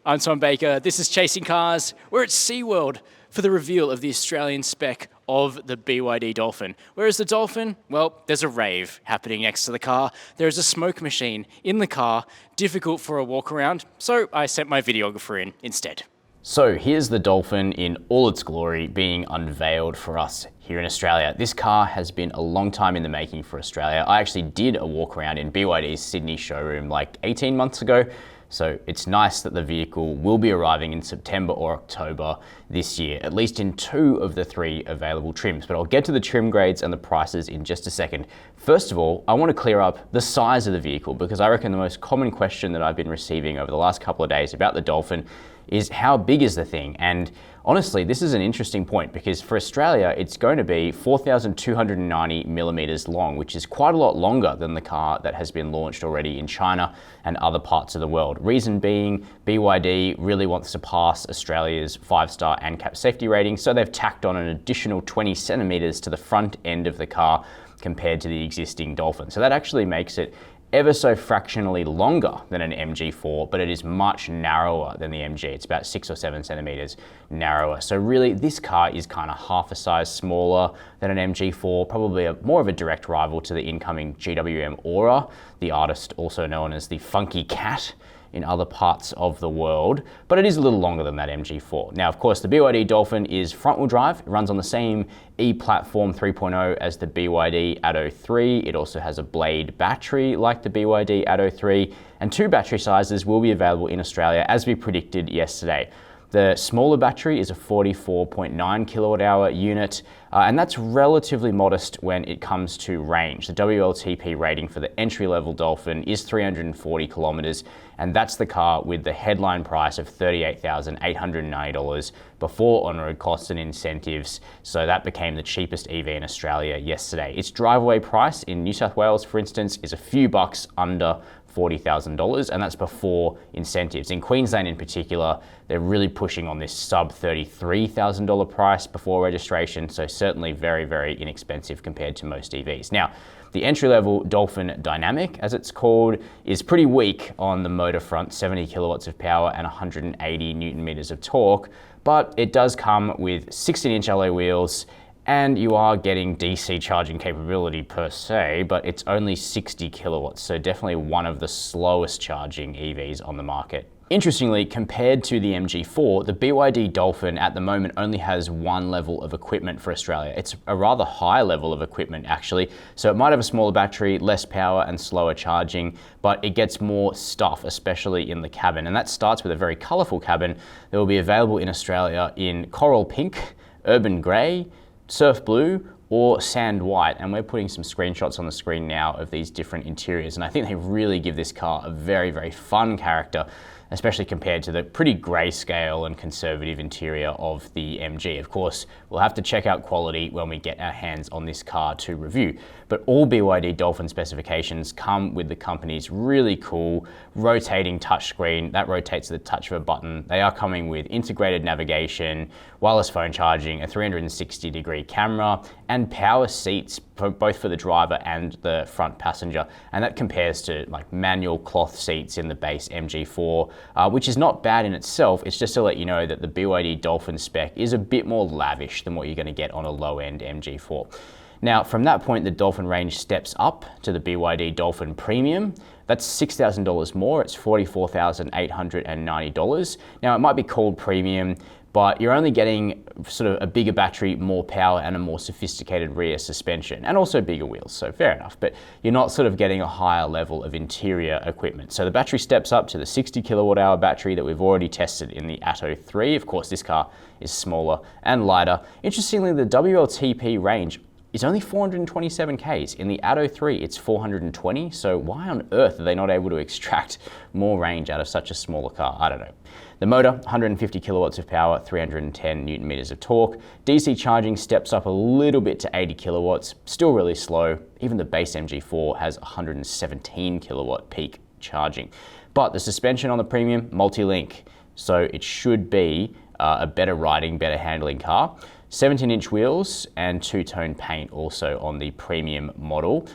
I'm Tom Baker, this is Chasing Cars. We're at SeaWorld for the reveal of the Australian-spec of the BYD Dolphin. Whereas the Dolphin, well, there's a rave happening next to the car. There is a smoke machine in the car, difficult for a walk around, so I sent my videographer in instead. So here's the Dolphin in all its glory being unveiled for us here in Australia. This car has been a long time in the making for Australia. I actually did a walk around in BYD's Sydney showroom like 18 months ago. So it's nice that the vehicle will be arriving in September or October this year, at least in 2 of the 3 available trims. But I'll get to the trim grades and the prices in just a second. First of all, I want to clear up the size of the vehicle because I reckon the most common question that I've been receiving over the last couple of days about the Dolphin is how big is the thing? And honestly, this is an interesting point because for Australia, it's going to be 4,290 millimeters long, which is quite a lot longer than the car that has been launched already in China and other parts of the world. Reason being, BYD really wants to pass Australia's 5-star ANCAP safety rating, so they've tacked on an additional 20 centimeters to the front end of the car compared to the existing Dolphin. So that actually makes it ever so fractionally longer than an MG4, but it is much narrower than the MG. It's about 6 or 7 centimeters narrower. So really, this car is kind of half a size smaller than an MG4, probably more of a direct rival to the incoming GWM Ora, the artist also known as the Funky Cat in other parts of the world, but it is a little longer than that MG4. Now, of course, the BYD Dolphin is front-wheel drive. It runs on the same E-Platform 3.0 as the BYD Atto 3. It also has a Blade battery like the BYD Atto 3, and 2 battery sizes will be available in Australia as we predicted yesterday. The smaller battery is a 44.9 kilowatt hour unit, and that's relatively modest when it comes to range. The WLTP rating for the entry-level Dolphin is 340 kilometers, and that's the car with the headline price of $38,890 before on-road costs and incentives. So that became the cheapest EV in Australia yesterday. Its drive-away price in New South Wales, for instance, is a few bucks under $40,000, and that's before incentives. In Queensland in particular, they're really pushing on this sub $33,000 price before registration, so certainly very, very inexpensive compared to most EVs. Now, the entry-level Dolphin Dynamic, as it's called, is pretty weak on the motor front, 70 kilowatts of power and 180 newton meters of torque, but it does come with 16-inch alloy wheels, and you are getting DC charging capability per se, but it's only 60 kilowatts, so definitely one of the slowest charging EVs on the market. Interestingly, compared to the MG4, the BYD Dolphin at the moment only has 1 level of equipment for Australia. It's a rather high level of equipment actually, so it might have a smaller battery, less power and slower charging, but it gets more stuff, especially in the cabin. And that starts with a very colourful cabin that will be available in Australia in coral pink, urban grey, surf blue, or sand white, and we're putting some screenshots on the screen now of these different interiors, and I think they really give this car a very, very fun character, especially compared to the pretty grayscale and conservative interior of the MG. Of course, we'll have to check out quality when we get our hands on this car to review, but all BYD Dolphin specifications come with the company's really cool rotating touchscreen that rotates at the touch of a button. They are coming with integrated navigation, wireless phone charging, a 360-degree camera, and power seats both for the driver and the front passenger, and that compares to like manual cloth seats in the base MG4, which is not bad in itself. It's just to let you know that the BYD Dolphin spec is a bit more lavish than what you're going to get on a low-end MG4. Now, from that point, the Dolphin range steps up to the BYD Dolphin Premium. That's $6,000 more. It's $44,890. Now, it might be called Premium, but you're only getting sort of a bigger battery, more power, and a more sophisticated rear suspension, and also bigger wheels, so fair enough. But you're not sort of getting a higher level of interior equipment. So the battery steps up to the 60 kilowatt hour battery that we've already tested in the Atto 3. Of course, this car is smaller and lighter. Interestingly, the WLTP range is only 427 Ks. In the Atto 3, it's 420, so why on earth are they not able to extract more range out of such a smaller car? I don't know. The motor, 150 kilowatts of power, 310 newton meters of torque. DC charging steps up a little bit to 80 kilowatts, still really slow. Even the base MG4 has 117 kilowatt peak charging. But the suspension on the Premium, multi-link, so it should be a better riding, better handling car. 17-inch wheels and two-tone paint also on the Premium model.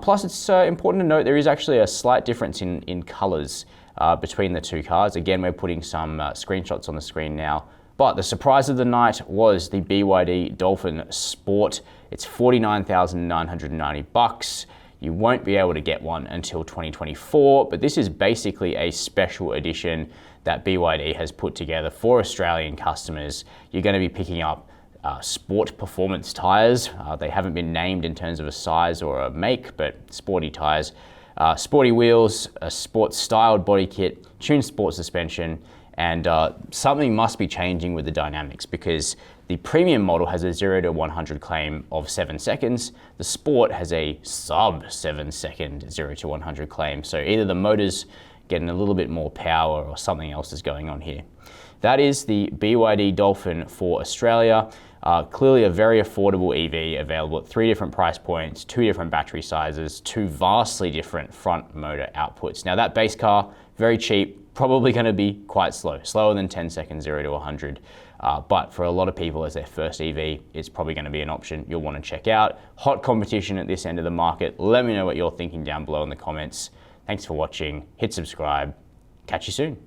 Plus, it's important to note there is actually a slight difference in colors between the two cars. Again, we're putting some screenshots on the screen now. But the surprise of the night was the BYD Dolphin Sport. It's $49,990. You won't be able to get one until 2024, but this is basically a special edition that BYD has put together for Australian customers. You're going to be picking up sport performance tires. They haven't been named in terms of a size or a make, but sporty tires. Sporty wheels, a sports styled body kit, tuned sport suspension, and something must be changing with the dynamics because the premium model has a 0 to 100 claim of 7 seconds. The Sport has a sub 7 second 0 to 100 claim. So either the motor's getting a little bit more power or something else is going on here. That is the BYD Dolphin for Australia. Clearly a very affordable EV available at 3 different price points, 2 different battery sizes, 2 vastly different front motor outputs. Now that base car, very cheap, probably going to be quite slow, slower than 10 seconds 0 to 100. But for a lot of people as their first EV, it's probably going to be an option you'll want to check out. Hot competition at this end of the market. Let me know what you're thinking down below in the comments. Thanks for watching. Hit subscribe. Catch you soon.